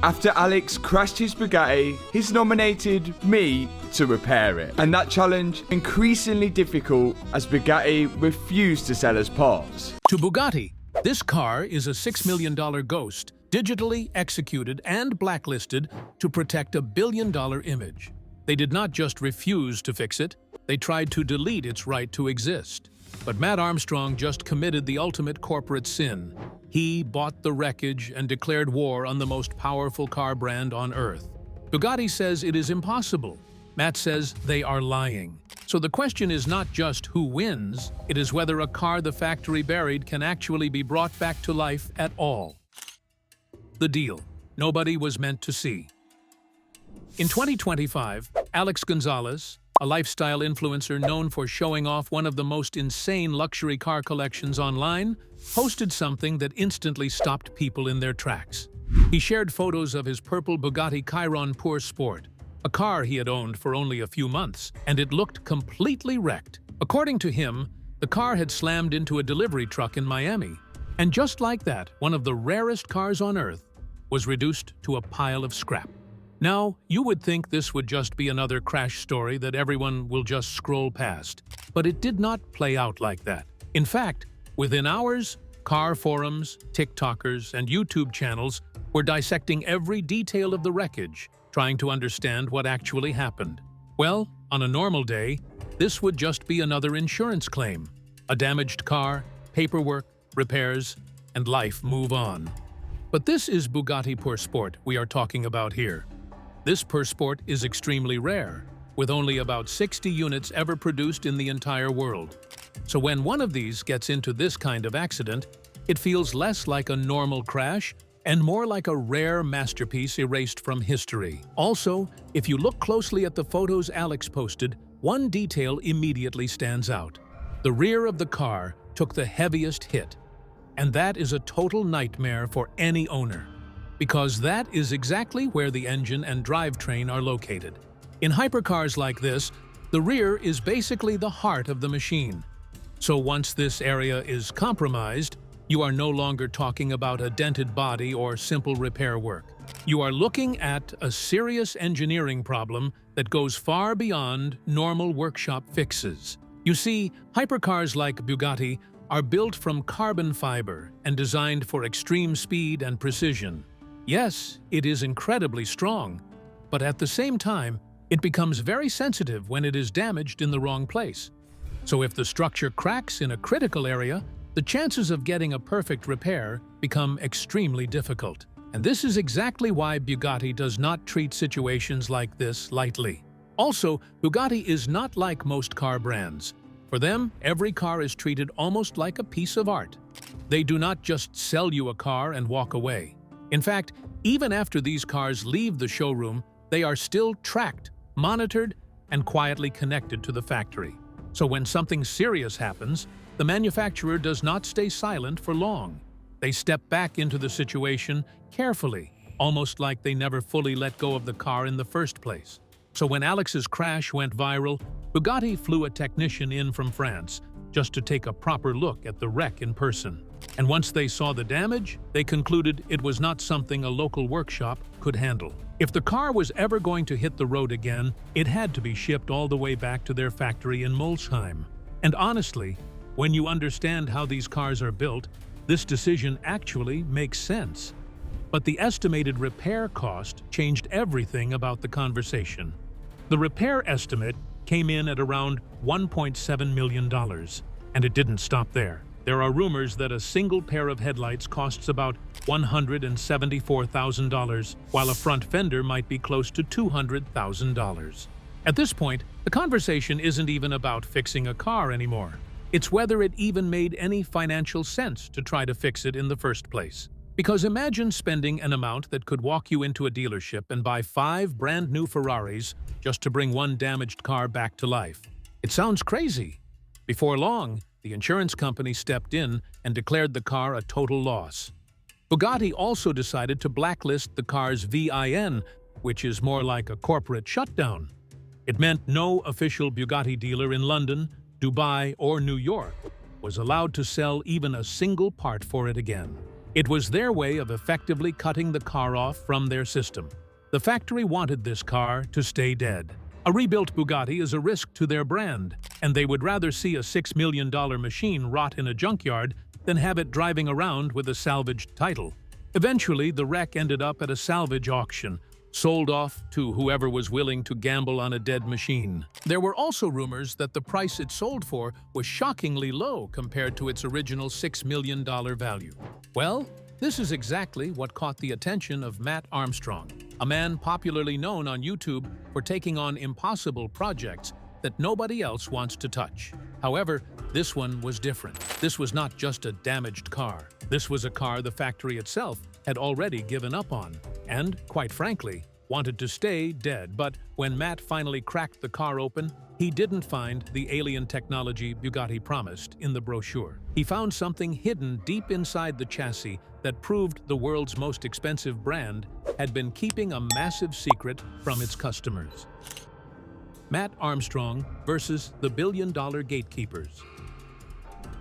After Alex crashed his Bugatti, he's nominated me to repair it. And that challenge increasingly difficult as Bugatti refused to sell us parts. To Bugatti, this car is a $6 million ghost, digitally executed and blacklisted to protect a billion-dollar image. They did not just refuse to fix it, they tried to delete its right to exist. But Mat Armstrong just committed the ultimate corporate sin. He bought the wreckage and declared war on the most powerful car brand on Earth. Bugatti says it is impossible. Mat says they are lying. So the question is not just who wins, it is whether a car the factory buried can actually be brought back to life at all. The deal. Nobody was meant to see. In 2025, Alex Gonzalez, a lifestyle influencer known for showing off one of the most insane luxury car collections online, posted something that instantly stopped people in their tracks. He shared photos of his purple Bugatti Chiron Pure Sport, a car he had owned for only a few months, and it looked completely wrecked. According to him, the car had slammed into a delivery truck in Miami. And just like that, one of the rarest cars on Earth was reduced to a pile of scrap. Now, you would think this would just be another crash story that everyone will just scroll past. But it did not play out like that. In fact, within hours, car forums, TikTokers, and YouTube channels were dissecting every detail of the wreckage, trying to understand what actually happened. Well, on a normal day, this would just be another insurance claim. A damaged car, paperwork, repairs, and life move on. But this is Bugatti Pure Sport we are talking about here. This Pure Sport is extremely rare, with only about 60 units ever produced in the entire world. So when one of these gets into this kind of accident, it feels less like a normal crash and more like a rare masterpiece erased from history. Also, if you look closely at the photos Alex posted, one detail immediately stands out. The rear of the car took the heaviest hit. And that is a total nightmare for any owner, because that is exactly where the engine and drivetrain are located. In hypercars like this, the rear is basically the heart of the machine. So once this area is compromised, you are no longer talking about a dented body or simple repair work. You are looking at a serious engineering problem that goes far beyond normal workshop fixes. You see, hypercars like Bugatti are built from carbon fiber and designed for extreme speed and precision. Yes, it is incredibly strong, but at the same time, it becomes very sensitive when it is damaged in the wrong place. So if the structure cracks in a critical area, the chances of getting a perfect repair become extremely difficult. And this is exactly why Bugatti does not treat situations like this lightly. Also, Bugatti is not like most car brands. For them, every car is treated almost like a piece of art. They do not just sell you a car and walk away. In fact, even after these cars leave the showroom, they are still tracked, monitored, and quietly connected to the factory. So when something serious happens, the manufacturer does not stay silent for long. They step back into the situation carefully, almost like they never fully let go of the car in the first place. So when Alex's crash went viral, Bugatti flew a technician in from France just to take a proper look at the wreck in person. And once they saw the damage, they concluded it was not something a local workshop could handle. If the car was ever going to hit the road again, it had to be shipped all the way back to their factory in Molsheim. And honestly, when you understand how these cars are built, this decision actually makes sense. But the estimated repair cost changed everything about the conversation. The repair estimate came in at around $1.7 million, and it didn't stop there. There are rumors that a single pair of headlights costs about $174,000, while a front fender might be close to $200,000. At this point, the conversation isn't even about fixing a car anymore. It's whether it even made any financial sense to try to fix it in the first place. Because imagine spending an amount that could walk you into a dealership and buy 5 brand new Ferraris just to bring one damaged car back to life. It sounds crazy. Before long, the insurance company stepped in and declared the car a total loss. Bugatti also decided to blacklist the car's VIN, which is more like a corporate shutdown. It meant no official Bugatti dealer in London, Dubai, or New York was allowed to sell even a single part for it again. It was their way of effectively cutting the car off from their system. The factory wanted this car to stay dead. A rebuilt Bugatti is a risk to their brand, and they would rather see a $6 million machine rot in a junkyard than have it driving around with a salvaged title. Eventually, the wreck ended up at a salvage auction, sold off to whoever was willing to gamble on a dead machine. There were also rumors that the price it sold for was shockingly low compared to its original $6 million value. Well, this is exactly what caught the attention of Mat Armstrong, a man popularly known on YouTube for taking on impossible projects that nobody else wants to touch. However, this one was different. This was not just a damaged car. This was a car the factory itself had already given up on, and, quite frankly, wanted to stay dead. But when Mat finally cracked the car open, he didn't find the alien technology Bugatti promised in the brochure. He found something hidden deep inside the chassis that proved the world's most expensive brand had been keeping a massive secret from its customers. Mat Armstrong versus the billion-dollar gatekeepers.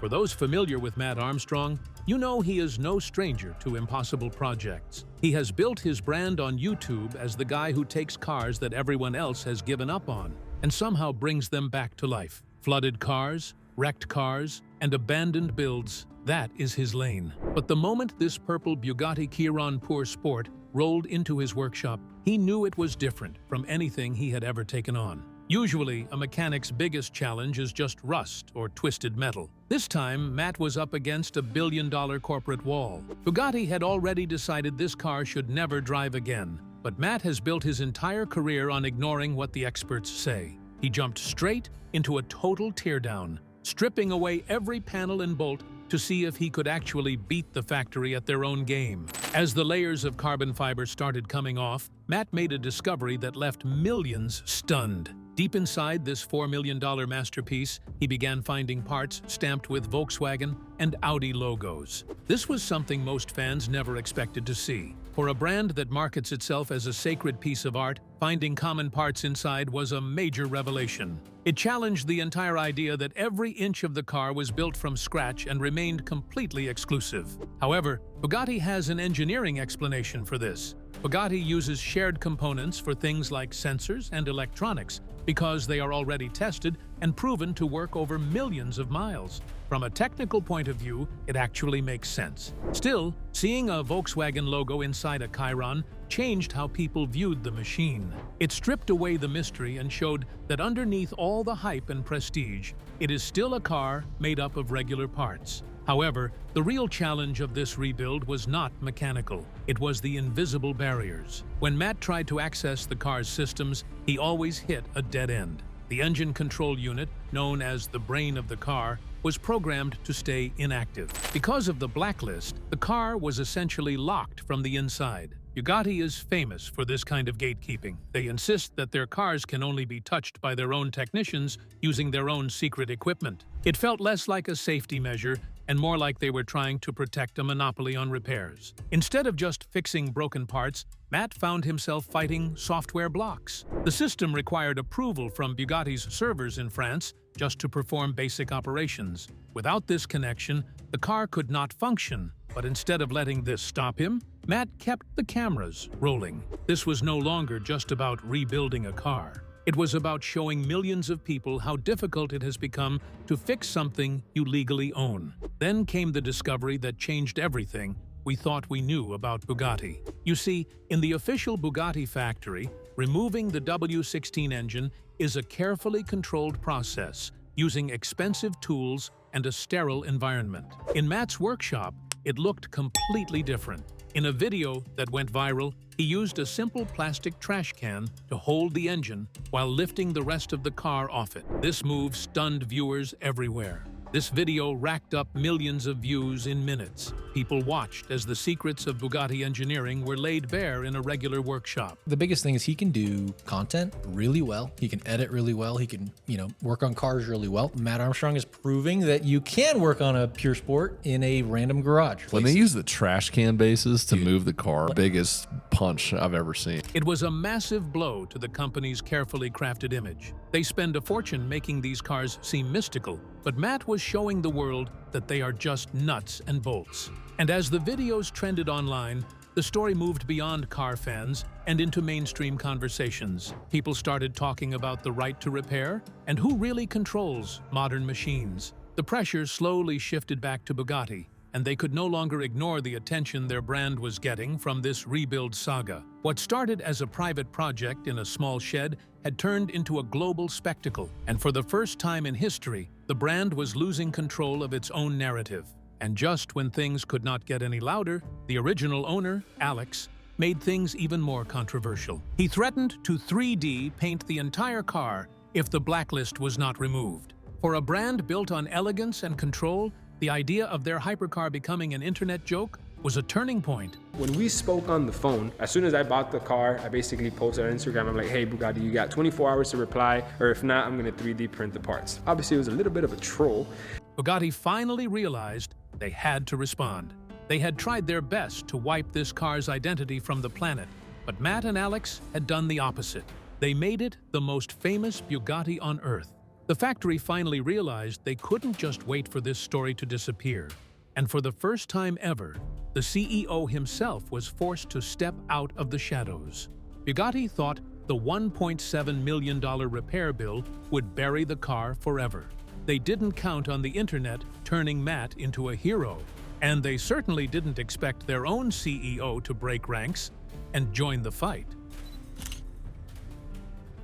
For those familiar with Mat Armstrong, you know he is no stranger to impossible projects. He has built his brand on YouTube as the guy who takes cars that everyone else has given up on and somehow brings them back to life. Flooded cars, wrecked cars, and abandoned builds, that is his lane. But the moment this purple Bugatti Chiron Pur Sport rolled into his workshop, he knew it was different from anything he had ever taken on. Usually, a mechanic's biggest challenge is just rust or twisted metal. This time, Mat was up against a billion-dollar corporate wall. Bugatti had already decided this car should never drive again, but Mat has built his entire career on ignoring what the experts say. He jumped straight into a total teardown, stripping away every panel and bolt to see if he could actually beat the factory at their own game. As the layers of carbon fiber started coming off, Mat made a discovery that left millions stunned. Deep inside this $4 million masterpiece, he began finding parts stamped with Volkswagen and Audi logos. This was something most fans never expected to see. For a brand that markets itself as a sacred piece of art, finding common parts inside was a major revelation. It challenged the entire idea that every inch of the car was built from scratch and remained completely exclusive. However, Bugatti has an engineering explanation for this. Bugatti uses shared components for things like sensors and electronics because they are already tested and proven to work over millions of miles. From a technical point of view, it actually makes sense. Still, seeing a Volkswagen logo inside a Chiron changed how people viewed the machine. It stripped away the mystery and showed that underneath all the hype and prestige, it is still a car made up of regular parts. However, the real challenge of this rebuild was not mechanical. It was the invisible barriers. When Mat tried to access the car's systems, he always hit a dead end. The engine control unit, known as the brain of the car, was programmed to stay inactive. Because of the blacklist, the car was essentially locked from the inside. Bugatti is famous for this kind of gatekeeping. They insist that their cars can only be touched by their own technicians using their own secret equipment. It felt less like a safety measure and more like they were trying to protect a monopoly on repairs. Instead of just fixing broken parts, Mat found himself fighting software blocks. The system required approval from Bugatti's servers in France just to perform basic operations. Without this connection, the car could not function. But instead of letting this stop him, Mat kept the cameras rolling. This was no longer just about rebuilding a car. It was about showing millions of people how difficult it has become to fix something you legally own. Then came the discovery that changed everything we thought we knew about Bugatti. You see, in the official Bugatti factory, removing the W16 engine is a carefully controlled process, using expensive tools and a sterile environment. In Mat's workshop, it looked completely different. In a video that went viral, he used a simple plastic trash can to hold the engine while lifting the rest of the car off it. This move stunned viewers everywhere. This video racked up millions of views in minutes. People watched as the secrets of Bugatti engineering were laid bare in a regular workshop. The biggest thing is he can do content really well. He can edit really well. He can, work on cars really well. Mat Armstrong is proving that you can work on a pure sport in a random garage. When they use the trash can bases to move the car, biggest punch I've ever seen. It was a massive blow to the company's carefully crafted image. They spend a fortune making these cars seem mystical, but Mat was showing the world that they are just nuts and bolts. And as the videos trended online, the story moved beyond car fans and into mainstream conversations. People started talking about the right to repair and who really controls modern machines. The pressure slowly shifted back to Bugatti, and they could no longer ignore the attention their brand was getting from this rebuild saga. What started as a private project in a small shed had turned into a global spectacle, and for the first time in history, the brand was losing control of its own narrative. And just when things could not get any louder, the original owner, Alex, made things even more controversial. He threatened to 3D paint the entire car if the blacklist was not removed. For a brand built on elegance and control, the idea of their hypercar becoming an internet joke was a turning point. When we spoke on the phone, as soon as I bought the car, I basically posted on Instagram, I'm like, hey Bugatti, you got 24 hours to reply, or if not, I'm gonna 3D print the parts. Obviously, it was a little bit of a troll. Bugatti finally realized they had to respond. They had tried their best to wipe this car's identity from the planet, but Matt and Alex had done the opposite. They made it the most famous Bugatti on Earth. The factory finally realized they couldn't just wait for this story to disappear. And for the first time ever, the CEO himself was forced to step out of the shadows. Bugatti thought the $1.7 million repair bill would bury the car forever. They didn't count on the internet turning Matt into a hero, and they certainly didn't expect their own CEO to break ranks and join the fight.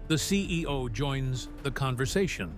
The CEO joins the conversation.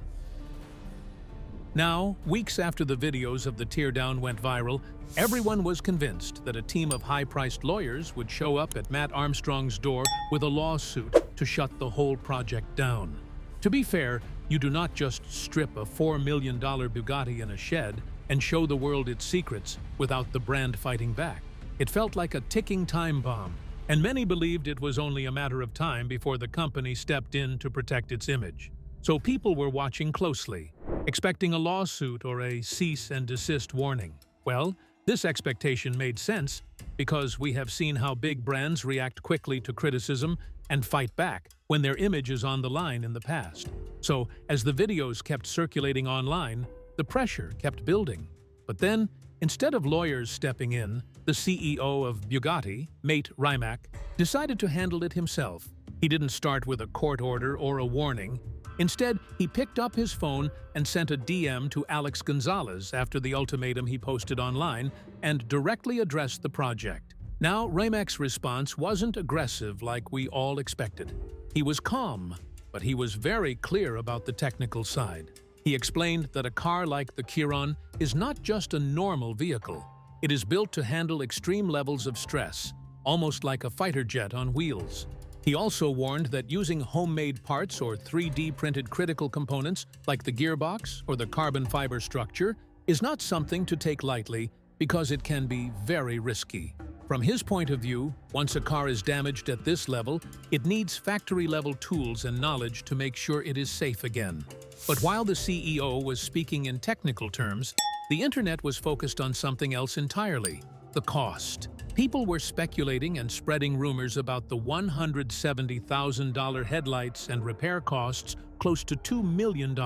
Now, weeks after the videos of the teardown went viral, everyone was convinced that a team of high-priced lawyers would show up at Mat Armstrong's door with a lawsuit to shut the whole project down. To be fair, you do not just strip a $4 million Bugatti in a shed and show the world its secrets without the brand fighting back. It felt like a ticking time bomb, and many believed it was only a matter of time before the company stepped in to protect its image. So people were watching closely, expecting a lawsuit or a cease and desist warning. Well, this expectation made sense because we have seen how big brands react quickly to criticism and fight back when their image is on the line in the past. So, as the videos kept circulating online, the pressure kept building. But then, instead of lawyers stepping in, the CEO of Bugatti, Mat Armstrong, decided to handle it himself. He didn't start with a court order or a warning. Instead, he picked up his phone and sent a DM to Alex Gonzalez after the ultimatum he posted online and directly addressed the project. Now, Ramek's response wasn't aggressive like we all expected. He was calm, but he was very clear about the technical side. He explained that a car like the Chiron is not just a normal vehicle. It is built to handle extreme levels of stress, almost like a fighter jet on wheels. He also warned that using homemade parts or 3D printed critical components like the gearbox or the carbon fiber structure is not something to take lightly because it can be very risky. From his point of view, once a car is damaged at this level, it needs factory-level tools and knowledge to make sure it is safe again. But while the CEO was speaking in technical terms, the internet was focused on something else entirely: the cost. People were speculating and spreading rumors about the $170,000 headlights and repair costs close to $2 million.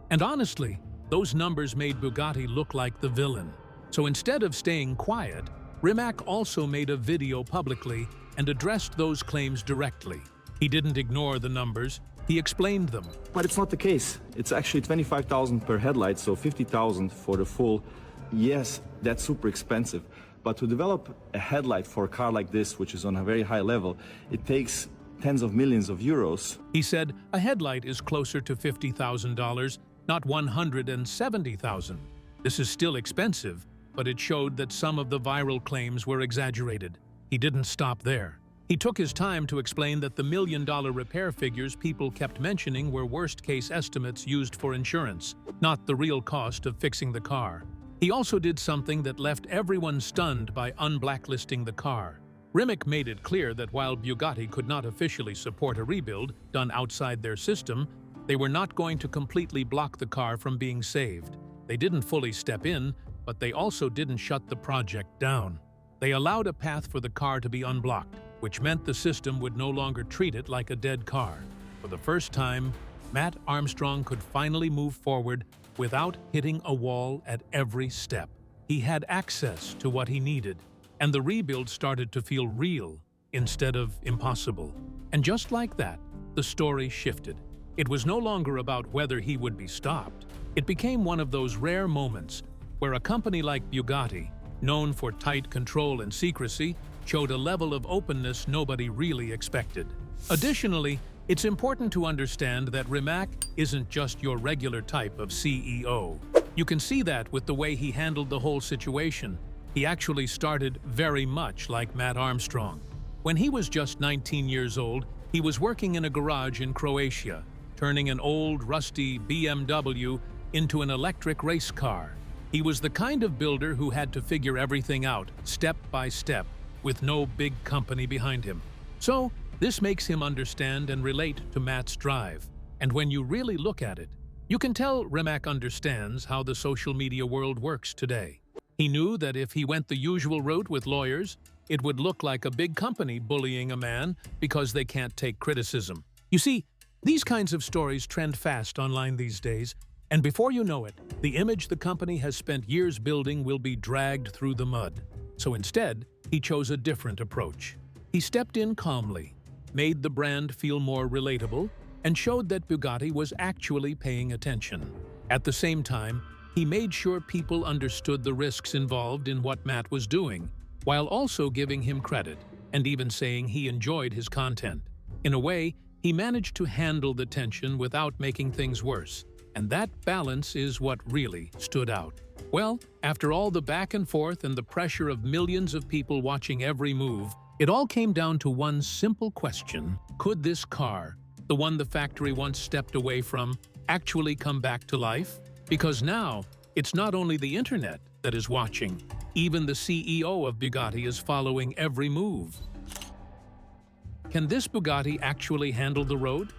And honestly, those numbers made Bugatti look like the villain. So instead of staying quiet, Rimac also made a video publicly and addressed those claims directly. He didn't ignore the numbers, he explained them. But it's not the case. It's actually 25,000 per headlight, so 50,000 for the full. Yes, that's super expensive. But to develop a headlight for a car like this, which is on a very high level, it takes tens of millions of euros. He said a headlight is closer to $50,000, not $170,000. This is still expensive, but it showed that some of the viral claims were exaggerated. He didn't stop there. He took his time to explain that the million-dollar repair figures people kept mentioning were worst-case estimates used for insurance, not the real cost of fixing the car. He also did something that left everyone stunned by unblacklisting the car. Rimac made it clear that while Bugatti could not officially support a rebuild done outside their system, they were not going to completely block the car from being saved. They didn't fully step in, but they also didn't shut the project down. They allowed a path for the car to be unblocked, which meant the system would no longer treat it like a dead car. For the first time, Mat Armstrong could finally move forward without hitting a wall at every step. he had access to what he needed, and the rebuild started to feel real instead of impossible. And just like that, the story shifted. It was no longer about whether he would be stopped. It became one of those rare moments where a company like Bugatti, known for tight control and secrecy, showed a level of openness nobody really expected. Additionally, it's important to understand that Rimac isn't just your regular type of CEO. You can see that with the way he handled the whole situation. He actually started very much like Mat Armstrong. When he was just 19 years old, he was working in a garage in Croatia, turning an old, rusty BMW into an electric race car. He was the kind of builder who had to figure everything out, step by step, with no big company behind him. So, this makes him understand and relate to Mat's drive. And when you really look at it, you can tell Rimac understands how the social media world works today. He knew that if he went the usual route with lawyers, it would look like a big company bullying a man because they can't take criticism. You see, these kinds of stories trend fast online these days, and before you know it, the image the company has spent years building will be dragged through the mud. So instead, he chose a different approach. He stepped in calmly, made the brand feel more relatable, and showed that Bugatti was actually paying attention. At the same time, he made sure people understood the risks involved in what Mat was doing, while also giving him credit and even saying he enjoyed his content. In a way, he managed to handle the tension without making things worse, and that balance is what really stood out. Well, after all the back and forth and the pressure of millions of people watching every move, it all came down to one simple question: could this car, the one the factory once stepped away from, actually come back to life? Because now, it's not only the internet that is watching, even the CEO of Bugatti is following every move. Can this Bugatti actually handle the road?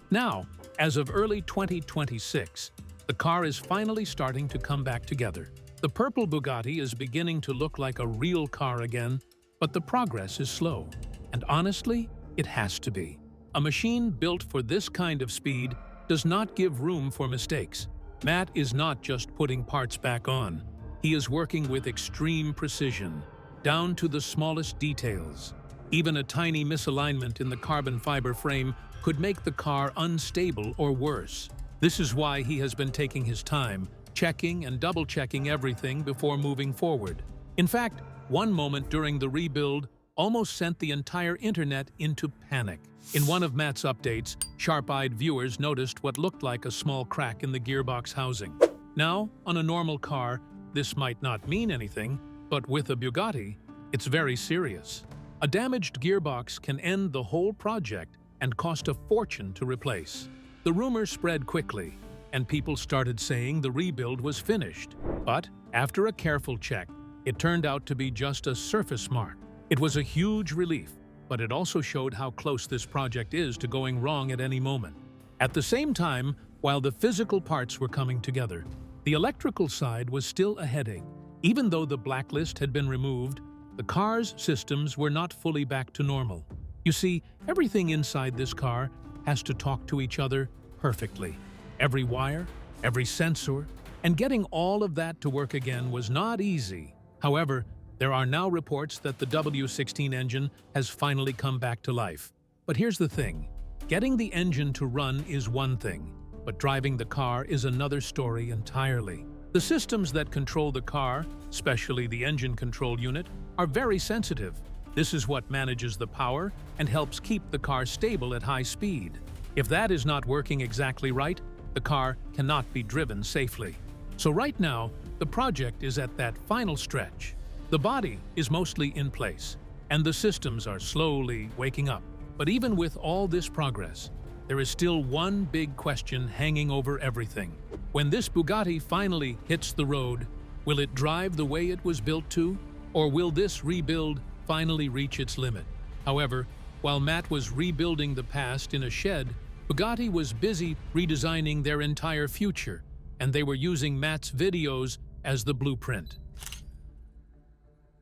Now, as of early 2026, the car is finally starting to come back together. The purple Bugatti is beginning to look like a real car again, but the progress is slow. And honestly, it has to be. A machine built for this kind of speed does not give room for mistakes. Mat is not just putting parts back on. He is working with extreme precision, down to the smallest details. Even a tiny misalignment in the carbon fiber frame could make the car unstable or worse. This is why he has been taking his time, checking and double-checking everything before moving forward. In fact, one moment during the rebuild almost sent the entire internet into panic. In one of Mat's updates, sharp-eyed viewers noticed what looked like a small crack in the gearbox housing. Now, on a normal car, this might not mean anything, but with a Bugatti, it's very serious. A damaged gearbox can end the whole project and cost a fortune to replace. The rumors spread quickly, and people started saying the rebuild was finished. But after a careful check, it turned out to be just a surface mark. It was a huge relief, but it also showed how close this project is to going wrong at any moment. At the same time, while the physical parts were coming together, the electrical side was still a headache. Even though the blacklist had been removed, the car's systems were not fully back to normal. You see, everything inside this car has to talk to each other perfectly. Every wire, every sensor, and getting all of that to work again was not easy. However, there are now reports that the W16 engine has finally come back to life. But here's the thing. Getting the engine to run is one thing, but driving the car is another story entirely. The systems that control the car, especially the engine control unit, are very sensitive. This is what manages the power and helps keep the car stable at high speed. If that is not working exactly right, the car cannot be driven safely. So right now, the project is at that final stretch. The body is mostly in place, and the systems are slowly waking up. But even with all this progress, there is still one big question hanging over everything. When this Bugatti finally hits the road, will it drive the way it was built to? Or will this rebuild finally reach its limit? However, while Mat was rebuilding the past in a shed, Bugatti was busy redesigning their entire future, and they were using Mat's videos as the blueprint.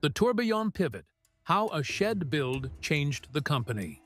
The Tourbillon Pivot: How a Shed Build Changed the Company.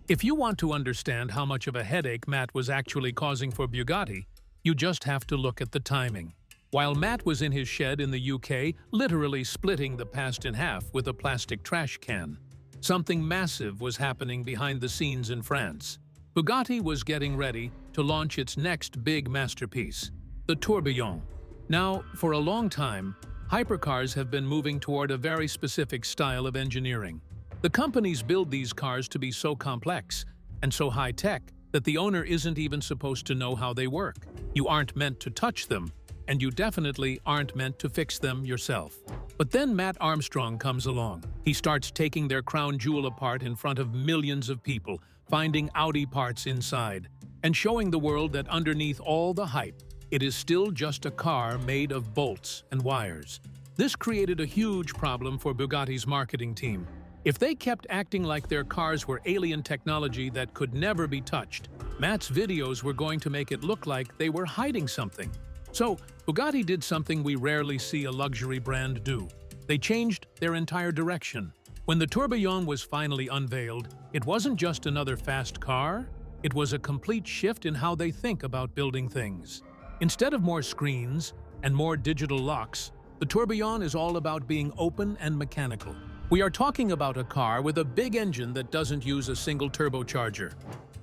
If you want to understand how much of a headache Mat was actually causing for Bugatti, you just have to look at the timing. while Matt was in his shed in the UK, literally splitting the past in half with a plastic trash can. Something massive was happening behind the scenes in France. Bugatti was getting ready to launch its next big masterpiece, the Tourbillon. Now, for a long time, hypercars have been moving toward a very specific style of engineering. The companies build these cars to be so complex and so high-tech that the owner isn't even supposed to know how they work. You aren't meant to touch them, and you definitely aren't meant to fix them yourself. But then Mat Armstrong comes along. He starts taking their crown jewel apart in front of millions of people, finding Audi parts inside, and showing the world that underneath all the hype, it is still just a car made of bolts and wires. This created a huge problem for Bugatti's marketing team. If they kept acting like their cars were alien technology that could never be touched, Mat's videos were going to make it look like they were hiding something. So, Bugatti did something we rarely see a luxury brand do. They changed their entire direction. When the Tourbillon was finally unveiled, it wasn't just another fast car, it was a complete shift in how they think about building things. Instead of more screens and more digital locks, the Tourbillon is all about being open and mechanical. We are talking about a car with a big engine that doesn't use a single turbocharger.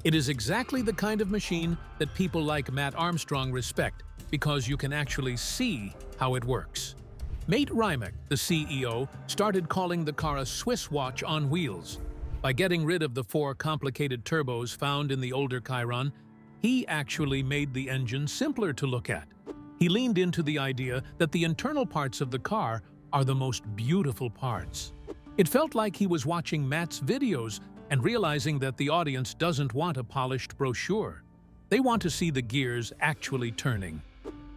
It is exactly the kind of machine that people like Mat Armstrong respect because you can actually see how it works. Mat Armstrong, the CEO, started calling the car a Swiss watch on wheels. By getting rid of the 4 complicated turbos found in the older Chiron, he actually made the engine simpler to look at. He leaned into the idea that the internal parts of the car are the most beautiful parts. It felt like he was watching Mat's videos and realizing that the audience doesn't want a polished brochure. They want to see the gears actually turning.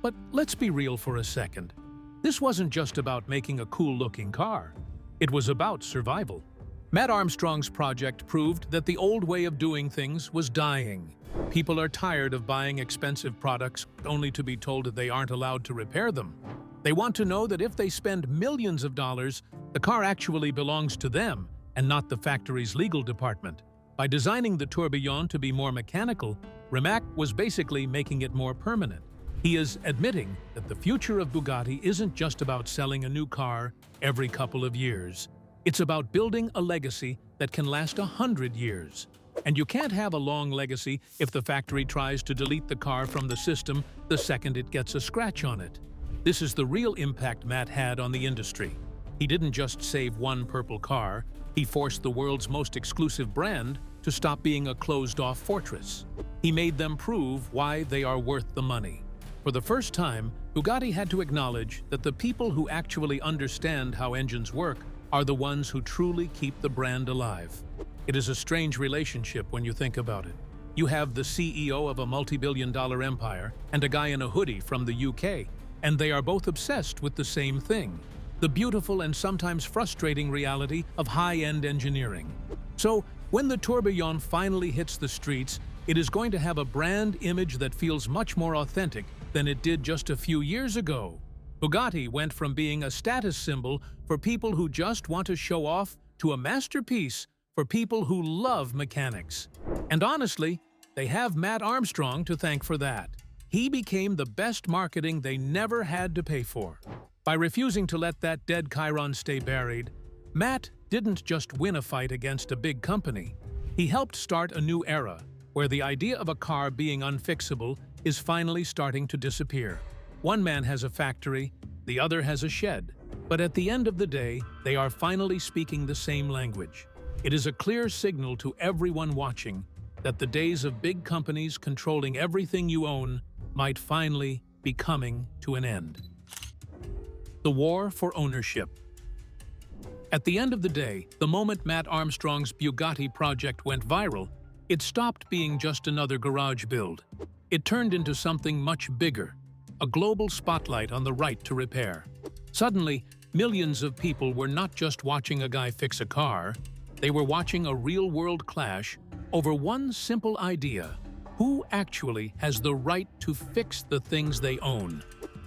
But let's be real for a second. This wasn't just about making a cool-looking car. It was about survival. Mat Armstrong's project proved that the old way of doing things was dying. People are tired of buying expensive products only to be told that they aren't allowed to repair them. They want to know that if they spend millions of dollars, the car actually belongs to them and not the factory's legal department. By designing the Tourbillon to be more mechanical, Rimac was basically making it more permanent. He is admitting that the future of Bugatti isn't just about selling a new car every couple of years. It's about building a legacy that can last 100 years. And you can't have a long legacy if the factory tries to delete the car from the system the second it gets a scratch on it. This is the real impact Mat had on the industry. He didn't just save one purple car, he forced the world's most exclusive brand to stop being a closed-off fortress. He made them prove why they are worth the money. For the first time, Bugatti had to acknowledge that the people who actually understand how engines work are the ones who truly keep the brand alive. It is a strange relationship when you think about it. You have the CEO of a multi-billion-dollar empire and a guy in a hoodie from the UK, and they are both obsessed with the same thing, the beautiful and sometimes frustrating reality of high-end engineering. So, when the Tourbillon finally hits the streets, it is going to have a brand image that feels much more authentic than it did just a few years ago. Bugatti went from being a status symbol for people who just want to show off to a masterpiece for people who love mechanics. And honestly, they have Mat Armstrong to thank for that. He became the best marketing they never had to pay for. By refusing to let that dead Chiron stay buried, Mat didn't just win a fight against a big company. He helped start a new era where the idea of a car being unfixable is finally starting to disappear. One man has a factory, the other has a shed. But at the end of the day, they are finally speaking the same language. It is a clear signal to everyone watching that the days of big companies controlling everything you own might finally be coming to an end. The war for ownership. At the end of the day, the moment Mat Armstrong's Bugatti project went viral, it stopped being just another garage build. It turned into something much bigger, a global spotlight on the right to repair. Suddenly, millions of people were not just watching a guy fix a car, they were watching a real-world clash over one simple idea: who actually has the right to fix the things they own?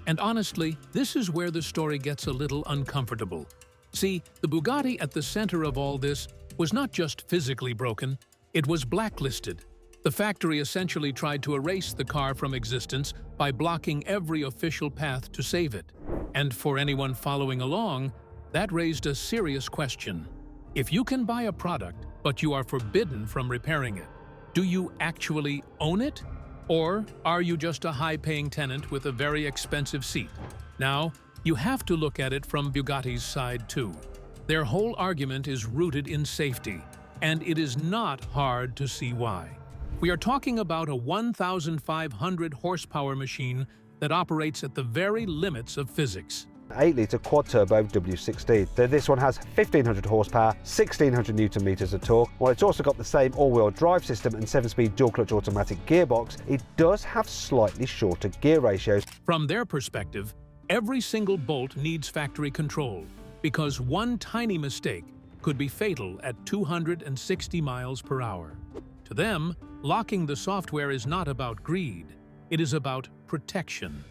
And honestly, this is where the story gets a little uncomfortable. See, the Bugatti at the center of all this was not just physically broken, it was blacklisted. The factory essentially tried to erase the car from existence by blocking every official path to save it. And for anyone following along, that raised a serious question. If you can buy a product, but you are forbidden from repairing it, do you actually own it? Or are you just a high-paying tenant with a very expensive seat? Now, you have to look at it from Bugatti's side too. Their whole argument is rooted in safety, and it is not hard to see why. We are talking about a 1,500 horsepower machine that operates at the very limits of physics. 8-litre quad-turbo W16. So this one has 1,500 horsepower, 1,600 newton meters of torque. While it's also got the same all-wheel drive system and 7-speed dual-clutch automatic gearbox, it does have slightly shorter gear ratios. From their perspective, every single bolt needs factory control, because one tiny mistake could be fatal at 260 miles per hour. To them, locking the software is not about greed, it is about protection.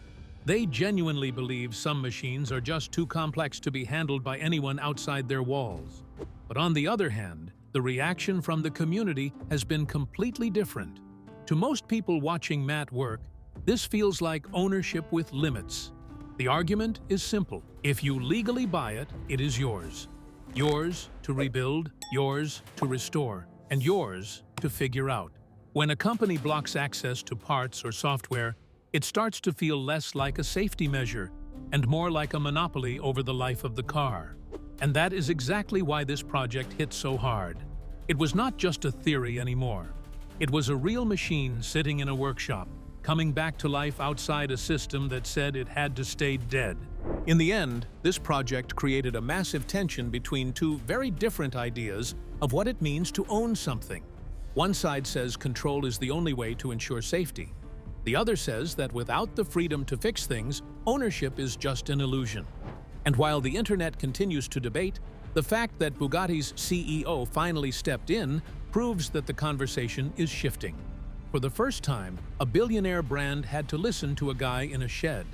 They genuinely believe some machines are just too complex to be handled by anyone outside their walls. But on the other hand, the reaction from the community has been completely different. To most people watching Mat work, this feels like ownership with limits. The argument is simple. If you legally buy it, it is yours. Yours to rebuild, yours to restore, and yours to figure out. When a company blocks access to parts or software, it starts to feel less like a safety measure and more like a monopoly over the life of the car. And that is exactly why this project hit so hard. It was not just a theory anymore. It was a real machine sitting in a workshop, coming back to life outside a system that said it had to stay dead. In the end, this project created a massive tension between two very different ideas of what it means to own something. One side says control is the only way to ensure safety. The other says that without the freedom to fix things, ownership is just an illusion. And while the internet continues to debate, the fact that Bugatti's CEO finally stepped in proves that the conversation is shifting. For the first time, a billionaire brand had to listen to a guy in a shed.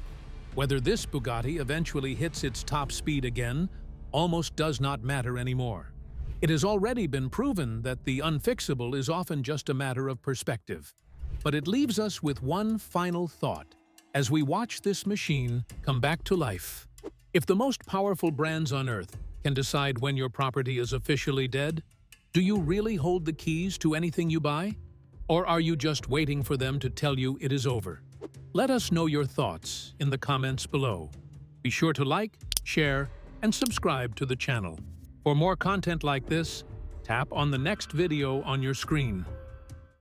Whether this Bugatti eventually hits its top speed again almost does not matter anymore. It has already been proven that the unfixable is often just a matter of perspective. But it leaves us with one final thought as we watch this machine come back to life. If the most powerful brands on Earth can decide when your property is officially dead, do you really hold the keys to anything you buy? Or are you just waiting for them to tell you it is over? Let us know your thoughts in the comments below. Be sure to like, share, and subscribe to the channel. For more content like this, tap on the next video on your screen.